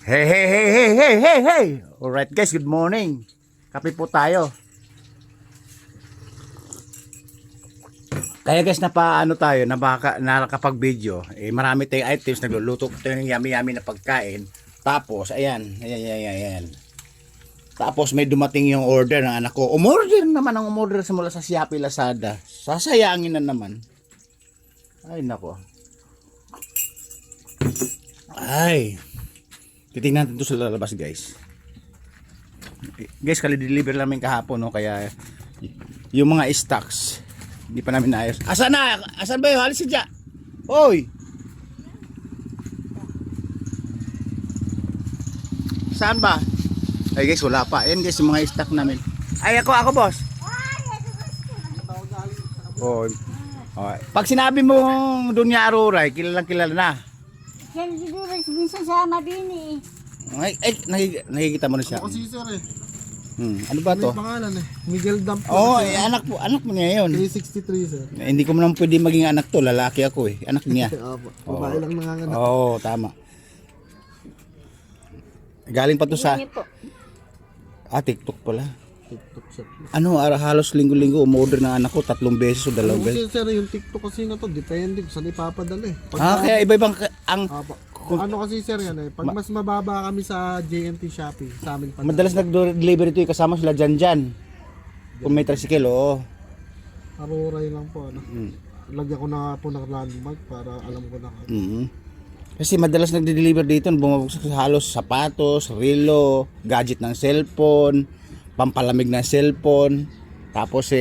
Hey, hey, hey, hey, hey, hey, hey! Alright guys, good morning. Kape po tayo. Kaya guys, nakapag-video. Marami tayong items, nagluluto tayo ng yummy-yummy na pagkain. Tapos, ayan. Tapos may dumating yung order ng anak ko. Umorder mula sa Shopee, Lazada. Sasayangin na naman. Ay, nako. Ay. Titingnan natin ito sa lalabas, guys. Guys, kali-deliver namin kahapon, no? Kaya yung mga stocks hindi pa namin naayos. Asan na? Asan ba yun? Halis siya. Hoy! Saan ba? Ay guys, wala pa. Ayan guys, yung mga stock namin. Ay, ako boss. Oh. Okay. Pag sinabi mo Dunya Aruray, kilala na. Yan siguro minsan sa Mabini eh. Ay, nakikita mo na siya. Ako si sir eh. Ano ba to? May pangalan eh. Miguel Dampo. Oh, anak mo niya yun. 363 sir. Hindi ko naman pwede maging anak to, lalaki ako eh. Anak niya. Opo. Babae lang nanganganak. Oo, tama. Galing pa to sa Yan po. TikTok pala. TikTok sir. Halos linggo-linggo umorder ng anak ko 3 beses o 2 beses. Kasi sir, yung TikTok kasi na to, depende kung saan ipapadala eh. Kaya iba-ibang ang Opo. Ano kasi sir yan eh, pag mas mababa kami sa JNT Shopee, sa amin pa. madalas nag-deliver ito kasama sila dyan. Kung may tricycle, oo. Aruray lang po ano. Lagyan ko na nga po ng landmark para alam ko na. Kasi madalas nagde-deliver dito, bumabagsak sa halos sapatos, relo, gadget ng cellphone, pampalamig ng cellphone, tapos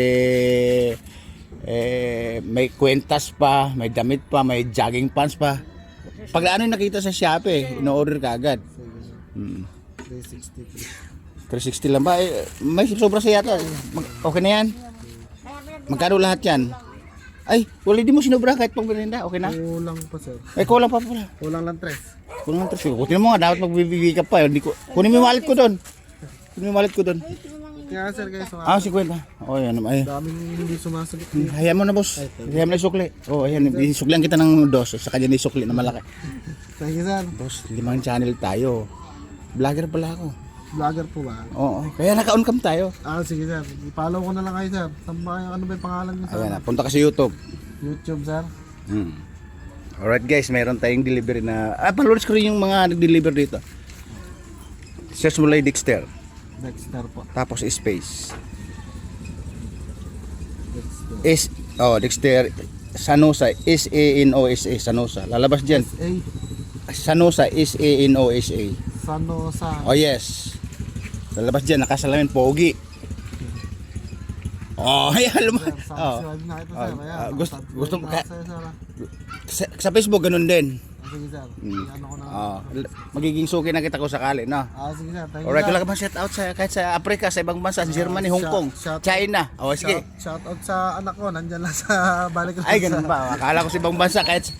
may kwentas pa, may damit pa, may jogging pants pa. Pag ano yung nakita sa Shopee, ino-order ka agad. 363. 360 lang ba? May sobra sa yata. Okay na yan? Magkano lahat yan? Ay, wala di mo sinubra kahit pang merienda. Okay na? Kulang pa sir. Ay, kulang pa pala. Kulang lang 3. Kulang lang 3. Kunin mo nga, dapat magbibigay ka pa. Hindi ko. Kunin mo yung wallet ko doon. Kaya sir guys, 50. Oh, yan naman. daming hindi sumasagot. Hayaan mo na, boss. Hayaan mo na isukli. Oh, ayan. Isuklihan kita ng dos. Sa kanya na isukli na malaki. Thank you sir. Boss, 5 channel tayo. Vlogger pala ako. Vlogger po ba? Oo. Kaya naka-on cam tayo. Sige sir. I-follow ko na lang kayo sir. Ano ba yung pangalan niyo sir? Ayan na. Punta ka sa YouTube. YouTube sir. Alright guys, mayroon tayong delivery na... Palulis ko rin yung mga nag-deliver dito. Search mo lang Dexter. Dexter po. Tapos space. Dexter. Dexter. Sanosa. S-A-N-O-S-A. Sanosa. Lalabas dyan. Sanosa. S-A-N-O-S-A. Sanosa. Oh yes. Lalabas dyan. Nakasalamin. Pogi. Oh, ayan. Subscribe na ito sir. Ayan. Gusto mo ka... Sir. Sa Facebook, ganun din. Sige sir. Ano ko na. Magiging suki na kita ko sakali, no? Sige sir. Thank you. Alright, wala ka bang shout out kahit sa Africa, sa ibang bansa, Germany, Hong Kong, China. Sige. Shout out sa anak ko. Nandyan lang sa balik ko. Ay, ganun ba? Akala ko sa ibang bansa, kahit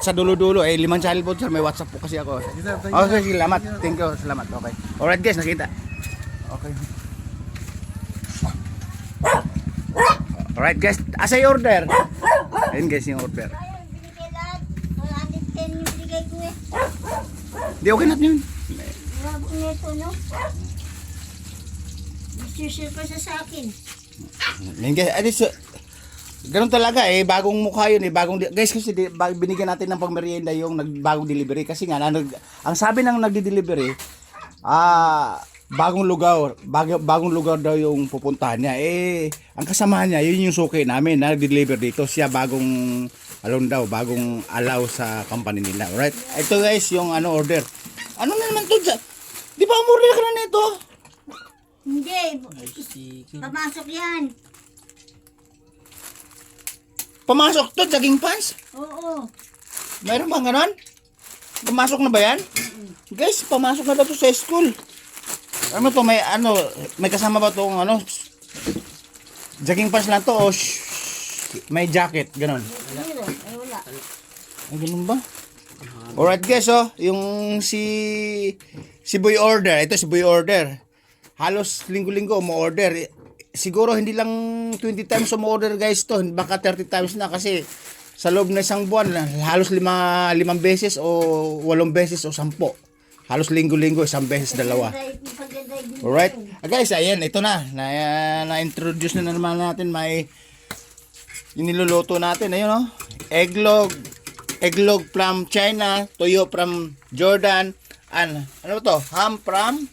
sa dulo-dulo, 5 channel po, sir. May WhatsApp po kasi ako. Sige sir. Thank you. Okay, salamat. Thank you, salamat. Okay. Alright guys, nakita. Okay. Alright guys, asa yung order? Ayun guys, yung order. Binigay lahat. 110 yung binigay ko eh. Di okay natin yun. Grabe nito no. Share pa siya sa akin. Ayun guys, ganun talaga bagong mukha yun guys kasi binigyan natin ng pangmerienda yung bagong delivery kasi nga ang sabi ng nagdi-delivery bagong lugar daw yung pupuntahan niya ang kasama niya yun yung suki namin na nag-deliver dito siya bagong alaw sa company nila. Alright, ito guys yung order. Ano na naman to dyan? Di ba umorder ka na nito? Hindi. Pamasok yan. Pamasok to, jogging pants? Oo. Mayroon bang ganon? Pamasok na ba yan? Guys, pamasok na daw to sa school. Ano to, may kasama ba tong jogging pants lang to o may jacket, ganon? Zero. Ay wala. Ay, ganon ba? Alright guys, yung si Boy Order, ito si Boy Order. Halos linggo-linggo mo-order. Siguro hindi lang 20 times mo-order guys to, baka 30 times na kasi sa loob ng isang buwan, halos 5 beses o 8 beses o 10. halos linggo-linggo, isang beses, dalawa. Alright. Guys, ayan, ito na-introduce na naman natin. May iniluluto natin. Ayun, oh. Eggnog from China, tuyo from Jordan, and ano to? Ham from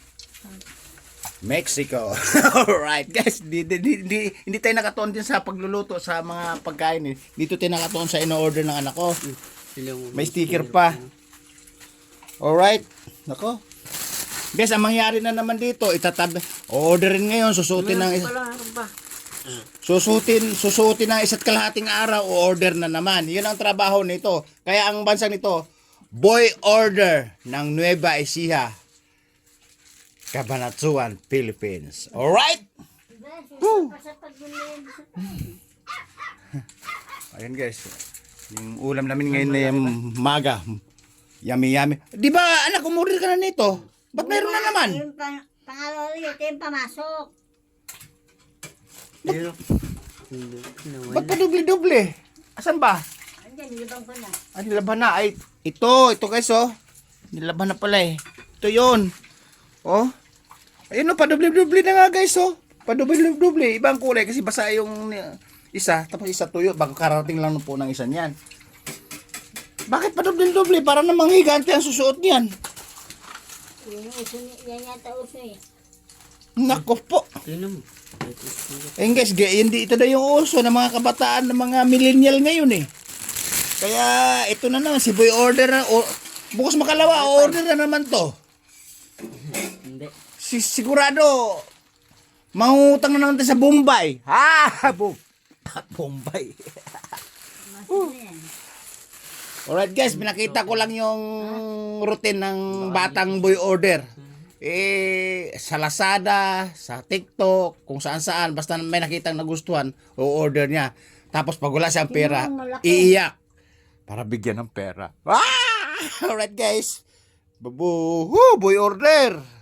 Mexico. Alright, guys. Hindi tayo nakatuon din sa pagluluto sa mga pagkain. Dito tayo nakatuon sa in-order ng anak ko. May sticker pa. Alright. Nako. Guys, ang mangyari na naman dito, orderin ngayon, susutin ng isa't kalahating araw, o-order na naman. Yun ang trabaho nito. Kaya ang bansang nito, boy order ng Nueva Ecija, Cabanatuan, Philippines. Alright? Woo! Ayan guys, yung ulam namin ngayon na yung maga. Yummy, yummy. Di ba anak, umorder ka na nito? Ba't meron na naman? Yung pangalawa ito yung pamasok. Ba't pa doble-doble? Asan ba? Andyan, nilabang ko na. Ah, nilaban na. Ay, ito guys, oh. Nilaban na pala eh. Ito yun. Oh. Ayun, oh, pa-doble-doble na nga guys, oh. Pa-doble-doble. Ibang kulay kasi basa yung isa. Tapos isa tuyo. Baka karating lang po ng isa niyan. Bakit pa-doble-doble? Para namang higante ang susuot niyan. Yan yata uso eh. Nako po. Ayun guys, hindi ito na yung uso ng mga kabataan, ng mga millennial ngayon eh. Kaya ito na naman, si Boy order na, bukas makalawa, order na naman to. Sigurado, mangutang na naman tayo sa Bombay. Bombay. Alright guys, pinakita ko lang yung routine ng batang Boy order. Sa Lazada, sa TikTok, kung saan-saan, basta may nakitang nagustuhan, o-order niya. Tapos pag wala siyang pera, iiyak para bigyan ng pera. Alright guys, Boy order.